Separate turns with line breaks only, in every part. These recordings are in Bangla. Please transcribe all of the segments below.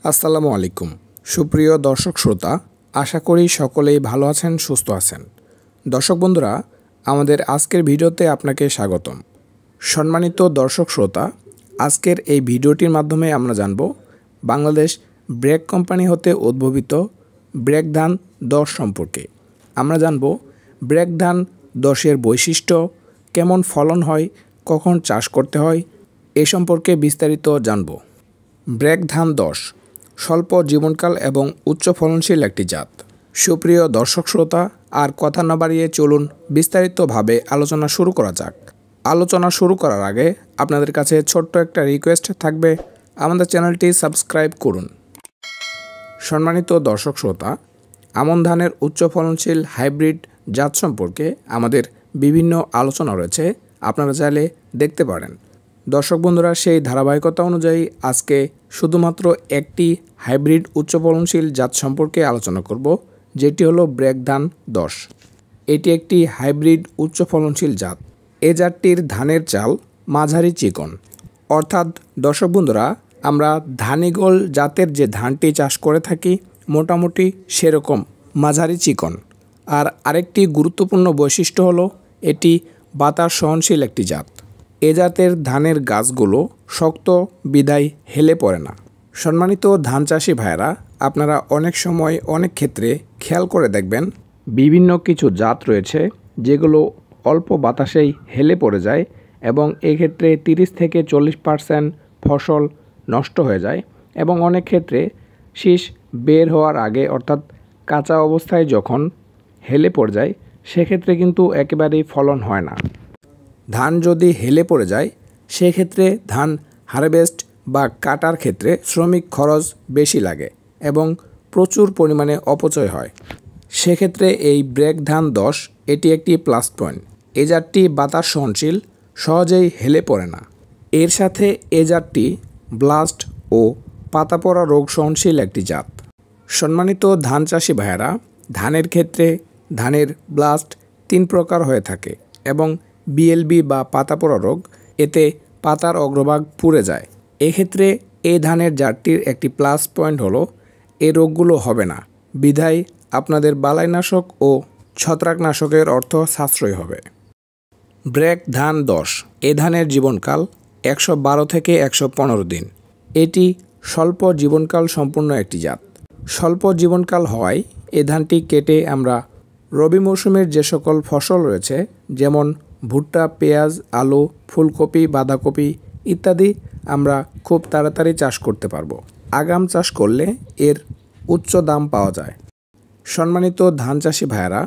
আসসালামু আলাইকুম সুপ্রিয় দর্শক শ্রোতা, আশা করি সকলেই ভালো আছেন, সুস্থ আছেন। দর্শক বন্ধুরা, আমাদের আজকের ভিডিওতে আপনাকে স্বাগতম। সম্মানিত দর্শক শ্রোতা, আজকের এই ভিডিওটির মাধ্যমে আমরা জানব বাংলাদেশ ব্র্যাক কোম্পানি হতে উদ্ভাবিত ব্র্যাক ধান 10 সম্পর্কে। আমরা জানব ব্র্যাক ধান 10-এর বৈশিষ্ট্য, কেমন ফলন হয়, কখন চাষ করতে হয়, এ সম্পর্কে বিস্তারিত জানব। ব্র্যাক ধান 10 স্বল্প জীবনকাল এবং উচ্চ ফলনশীল একটি জাত। সুপ্রিয় দর্শক শ্রোতা, আর কথা না বাড়িয়ে চলুন বিস্তারিতভাবে আলোচনা শুরু করা যাক। আলোচনা শুরু করার আগে আপনাদের কাছে ছোট্ট একটা রিকোয়েস্ট থাকবে, আমাদের চ্যানেলটি সাবস্ক্রাইব করুন। সম্মানিত দর্শক শ্রোতা, আমন ধানের উচ্চ ফলনশীল হাইব্রিড জাত সম্পর্কে আমাদের বিভিন্ন আলোচনা রয়েছে, আপনারা চাইলে দেখতে পারেন। দর্শক বন্ধুরা, সেই ধারাবাহিকতা অনুযায়ী আজকে শুধুমাত্র একটি হাইব্রিড উচ্চ ফলনশীল জাত সম্পর্কে আলোচনা করব, যেটি হলো ব্র্যাক ধান 10। এটি একটি হাইব্রিড উচ্চ ফলনশীল জাত। এ জাতটির ধানের চাল মাঝারি চিকন, অর্থাৎ দর্শক বন্ধুরা, আমরা ধানিগোল জাতের যে ধানটি চাষ করে থাকি মোটামুটি সেরকম মাঝারি চিকন। আর আরেকটি গুরুত্বপূর্ণ বৈশিষ্ট্য হলো এটি বাতাস সহনশীল একটি জাত। এ জাতের ধানের গাছগুলো শক্ত বিদায় হেলে পড়ে না। সম্মানিত ধান চাষি ভাইয়েরা, আপনারা অনেক সময় অনেক ক্ষেত্রে খেয়াল করে দেখবেন বিভিন্ন কিছু জাত রয়েছে যেগুলো অল্প বাতাসেই হেলে পড়ে যায় এবং এক্ষেত্রে 30 থেকে 40% ফসল নষ্ট হয়ে যায় এবং অনেক ক্ষেত্রে শীষ বের হওয়ার আগে অর্থাৎ কাঁচা অবস্থায় যখন হেলে পড়ে যায় সেক্ষেত্রে কিন্তু একেবারেই ফলন হয় না। ধান যদি হেলে পড়ে যায় সেক্ষেত্রে ধান হারভেস্ট বা কাটার ক্ষেত্রে শ্রমিক খরচ বেশি লাগে এবং প্রচুর পরিমাণে অপচয় হয়। সেক্ষেত্রে এই ব্র্যাক ধান 10 এটি একটি প্লাস পয়েন্ট। এ জাতটি বাতাস সহনশীল, সহজেই হেলে পড়ে না। এর সাথে এ জাতটি ব্লাস্ট ও পাতা পড়া রোগ সহনশীল একটি জাত। সম্মানিত ধান চাষি ভাইয়েরা, ধানের ক্ষেত্রে ধানের ব্লাস্ট 3 প্রকার হয়ে থাকে এবং বিএলবি বা পাতা পোড়া রোগ, এতে পাতার অগ্রভাগ পুড়ে যায়। এক্ষেত্রে এই ধানের জাতটির একটি প্লাস পয়েন্ট হলো এই রোগগুলো হবে না, বিধায় আপনাদের বালাইনাশক ও ছত্রাকনাশকের অর্থ সাশ্রয় হবে। ব্র্যাক ধান 10 এ ধানের জীবনকাল 112 থেকে 115 দিন। এটি স্বল্প জীবনকাল সম্পূর্ণ একটি জাত। স্বল্প জীবনকাল হওয়ায় এ ধানটি কেটে আমরা রবি মৌসুমের যে সকল ফসল রয়েছে যেমন ভুট্টা, পেঁয়াজ, আলু, ফুলকপি, বাঁধাকপি ইত্যাদি আমরা খুব তাড়াতাড়ি চাষ করতে পারবো। আগাম চাষ করলে এর উচ্চ দাম পাওয়া যায়। সম্মানিত ধান চাষি ভাইয়েরা,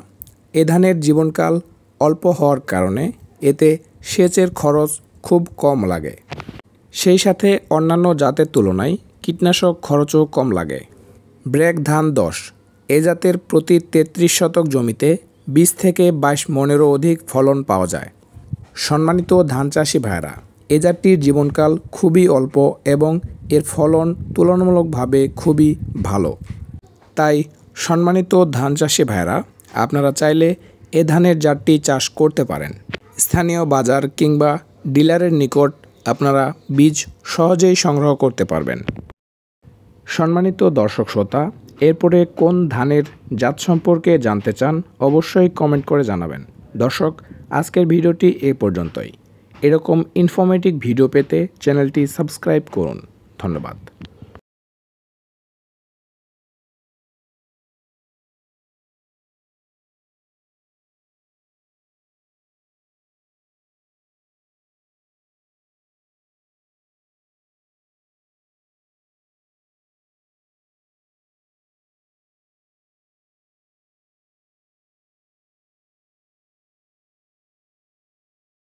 এ ধানের জীবনকাল অল্প হওয়ার কারণে এতে সেচের খরচ খুব কম লাগে। সেই সাথে অন্যান্য জাতের তুলনায় কীটনাশক খরচও কম লাগে। ব্র্যাক ধান 10 এ জাতের প্রতি 33 শতক জমিতে 20 থেকে 22 মনেরও অধিক ফলন পাওয়া যায়। সম্মানিত ধান চাষি ভাইয়েরা, এ জাতটির জীবনকাল খুবই অল্প এবং এর ফলন তুলনামূলকভাবে খুবই ভালো। তাই সম্মানিত ধান চাষি ভাইয়েরা, আপনারা চাইলে এ ধানের জাতটি চাষ করতে পারেন। স্থানীয় বাজার কিংবা ডিলারের নিকট আপনারা বীজ সহজেই সংগ্রহ করতে পারবেন। সম্মানিত দর্শক শ্রোতা, এরপরে কোন ধানের জাত সম্পর্কে জানতে চান অবশ্যই কমেন্ট করে জানাবেন। দর্শক, আজকের ভিডিওটি এ পর্যন্তই। এরকম ইনফরমেটিভ ভিডিও পেতে চ্যানেলটি সাবস্ক্রাইব করুন। ধন্যবাদ।